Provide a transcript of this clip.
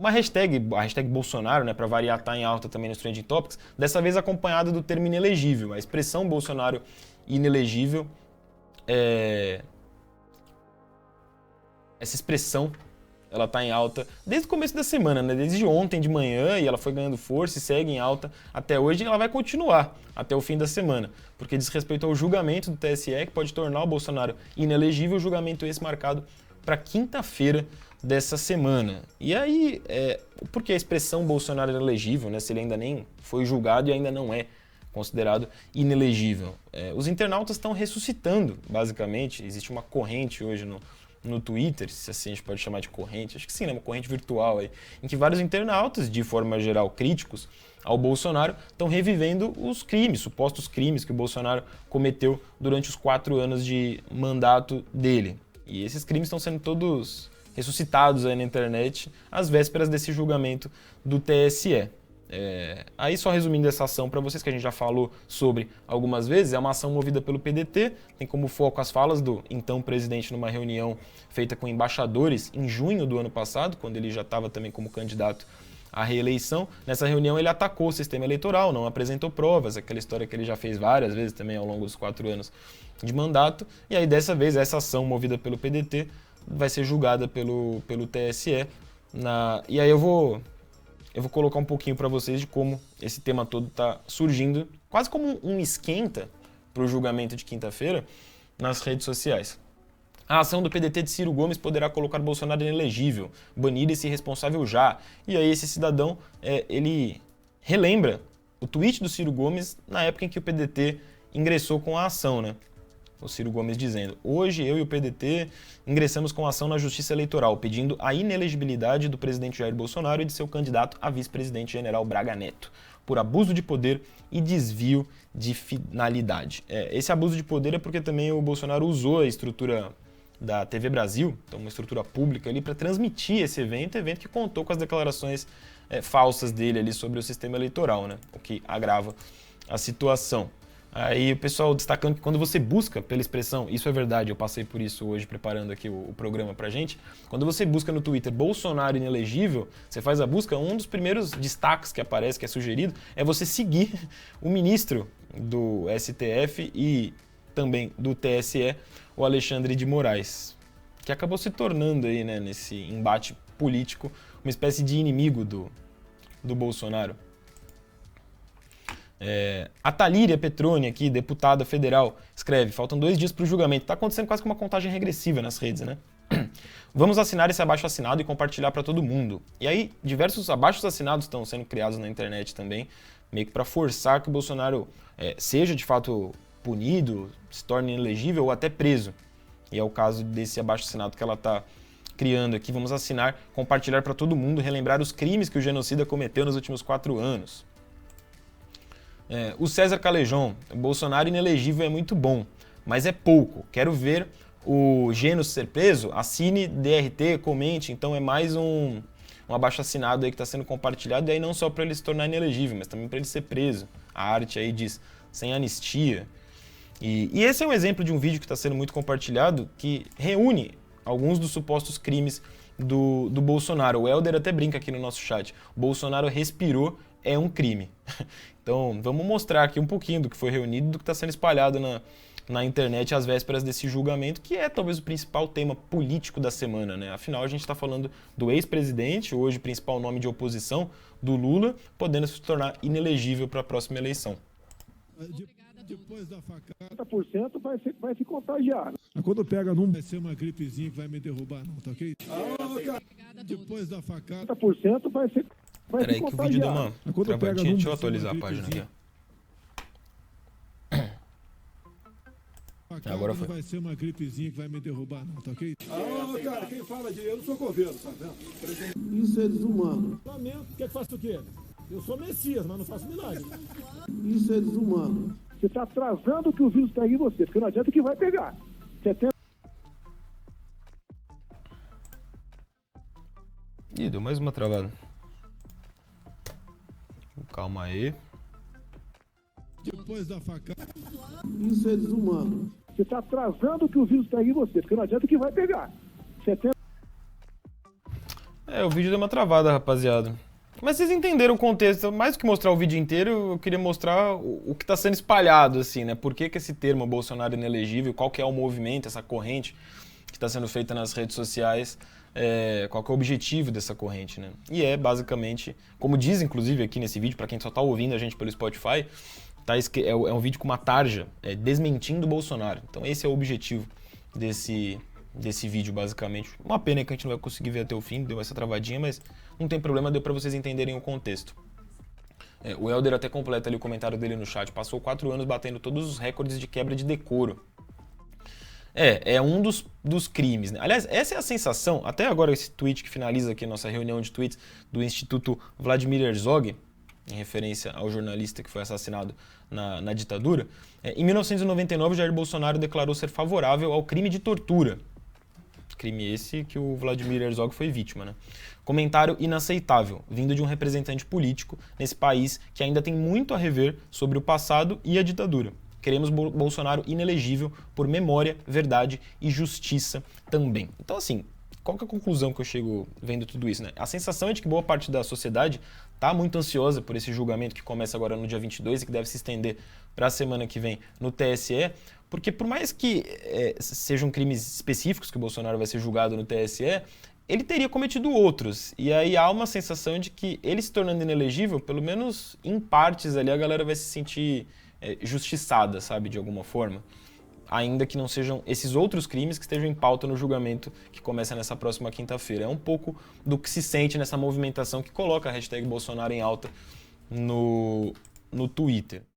uma hashtag, a hashtag Bolsonaro, né, para variar, tá em alta também nos Trending Topics, dessa vez acompanhado do termo inelegível. A expressão Bolsonaro inelegível, essa expressão, ela tá em alta desde o começo da semana, né? Desde ontem de manhã, e ela foi ganhando força e segue em alta até hoje, e ela vai continuar até o fim da semana, porque diz respeito ao julgamento do TSE, que pode tornar o Bolsonaro inelegível, julgamento esse marcado para quinta-feira dessa semana. E aí, por que a expressão Bolsonaro inelegível, né? Se ele ainda nem foi julgado e ainda não é considerado inelegível. Os internautas estão ressuscitando, basicamente. Existe uma corrente hoje no Twitter, se assim a gente pode chamar de corrente, acho que sim, né? Uma corrente virtual aí, em que vários internautas, de forma geral críticos ao Bolsonaro, estão revivendo os crimes, supostos crimes que o Bolsonaro cometeu durante os 4 anos de mandato dele. E esses crimes estão sendo todos ressuscitados aí na internet às vésperas desse julgamento do TSE. Aí só resumindo essa ação para vocês, que a gente já falou sobre algumas vezes, é uma ação movida pelo PDT, tem como foco as falas do então presidente numa reunião feita com embaixadores em junho do ano passado, quando ele já estava também como candidato à reeleição. Nessa reunião ele atacou o sistema eleitoral, não apresentou provas, aquela história que ele já fez várias vezes também ao longo dos 4 anos de mandato, e aí dessa vez essa ação movida pelo PDT vai ser julgada pelo TSE, e aí eu vou colocar um pouquinho para vocês de como esse tema todo está surgindo, quase como um esquenta para o julgamento de quinta-feira nas redes sociais. A ação do PDT de Ciro Gomes poderá colocar Bolsonaro inelegível, banir esse irresponsável já. E aí esse cidadão, ele relembra o tweet do Ciro Gomes na época em que o PDT ingressou com a ação, né? O Ciro Gomes dizendo: hoje eu e o PDT ingressamos com ação na Justiça Eleitoral, pedindo a inelegibilidade do presidente Jair Bolsonaro e de seu candidato a vice-presidente General Braga Neto, por abuso de poder e desvio de finalidade. Esse abuso de poder é porque também o Bolsonaro usou a estrutura da TV Brasil, então uma estrutura pública ali, para transmitir esse evento que contou com as declarações falsas dele ali sobre o sistema eleitoral, né? O que agrava a situação. Aí o pessoal destacando que quando você busca pela expressão, isso é verdade, eu passei por isso hoje preparando aqui o programa pra gente, quando você busca no Twitter Bolsonaro inelegível, você faz a busca, um dos primeiros destaques que aparece, que é sugerido, é você seguir o ministro do STF e também do TSE, o Alexandre de Moraes, que acabou se tornando aí, né, nesse embate político, uma espécie de inimigo do Bolsonaro. A Talíria Petroni, aqui, deputada federal, escreve: faltam 2 dias para o julgamento. Está acontecendo quase que uma contagem regressiva nas redes, né? Vamos assinar esse abaixo-assinado e compartilhar para todo mundo. E aí, diversos abaixos-assinados estão sendo criados na internet também, meio que para forçar que o Bolsonaro seja de fato punido, se torne inelegível ou até preso. E é o caso desse abaixo-assinado que ela está criando aqui. Vamos assinar, compartilhar para todo mundo, relembrar os crimes que o genocida cometeu nos últimos 4 anos. O César Calejon: Bolsonaro inelegível é muito bom, mas é pouco. Quero ver o Genos ser preso, assine DRT, comente. Então é mais um abaixo-assinado aí que está sendo compartilhado, e aí não só para ele se tornar inelegível, mas também para ele ser preso. A arte aí diz, sem anistia. E esse é um exemplo de um vídeo que está sendo muito compartilhado, que reúne alguns dos supostos crimes do Bolsonaro. O Helder até brinca aqui no nosso chat: Bolsonaro respirou, é um crime. Então, vamos mostrar aqui um pouquinho do que foi reunido, do que está sendo espalhado na internet às vésperas desse julgamento, que é talvez o principal tema político da semana, né? Afinal, a gente está falando do ex-presidente, hoje principal nome de oposição, do Lula, podendo se tornar inelegível para a próxima eleição. Depois da facada, 50% vai se contagiar. Quando pega num, vai ser uma gripezinha que vai me derrubar, não, tá ok? Depois da facada, 50% vai se Peraí que o vídeo deu uma travadinha, deixa eu atualizar a página aqui. Agora foi. Vai ser uma gripezinha que vai me derrubar, não, tá ok? Cara, quem fala de eu não sou governo, tá vendo? Isso é desumano. Quer que faça o quê? Eu sou Messias, mas não faço milagre. Isso é desumano. Você está atrasando que o vírus pegue em você, porque não adianta que vai pegar. Ih, deu mais uma travada. Calma aí. Depois da facada. Isso é desumano. Você está atrasando que o vírus pegue em você, porque não adianta que vai pegar. O vídeo deu uma travada, rapaziada. Mas vocês entenderam o contexto. Mais do que mostrar o vídeo inteiro, eu queria mostrar o que está sendo espalhado, assim, né? Por que esse termo Bolsonaro inelegível, qual que é o movimento, essa corrente que está sendo feita nas redes sociais, qual que é o objetivo dessa corrente, né? E basicamente, como diz inclusive aqui nesse vídeo, para quem só está ouvindo a gente pelo Spotify, é um vídeo com uma tarja desmentindo o Bolsonaro. Então esse é o objetivo desse vídeo, basicamente. Uma pena que a gente não vai conseguir ver até o fim, deu essa travadinha, mas não tem problema, deu para vocês entenderem o contexto. O Helder até completa ali o comentário dele no chat, passou 4 anos batendo todos os recordes de quebra de decoro. É um dos crimes, né? Aliás, essa é a sensação, até agora esse tweet que finaliza aqui a nossa reunião de tweets do Instituto Vladimir Herzog, em referência ao jornalista que foi assassinado na ditadura. Em 1999, Jair Bolsonaro declarou ser favorável ao crime de tortura. Crime esse que o Vladimir Herzog foi vítima, né? Comentário inaceitável, vindo de um representante político nesse país que ainda tem muito a rever sobre o passado e a ditadura. Queremos Bolsonaro inelegível por memória, verdade e justiça também. Então, assim, qual que é a conclusão que eu chego vendo tudo isso, né? A sensação é de que boa parte da sociedade está muito ansiosa por esse julgamento que começa agora no dia 22 e que deve se estender para a semana que vem no TSE, porque por mais que sejam crimes específicos que o Bolsonaro vai ser julgado no TSE, ele teria cometido outros. E aí há uma sensação de que ele se tornando inelegível, pelo menos em partes ali, a galera vai se sentir justiçada, sabe, de alguma forma. Ainda que não sejam esses outros crimes que estejam em pauta no julgamento que começa nessa próxima quinta-feira. É um pouco do que se sente nessa movimentação que coloca a hashtag Bolsonaro em alta no Twitter.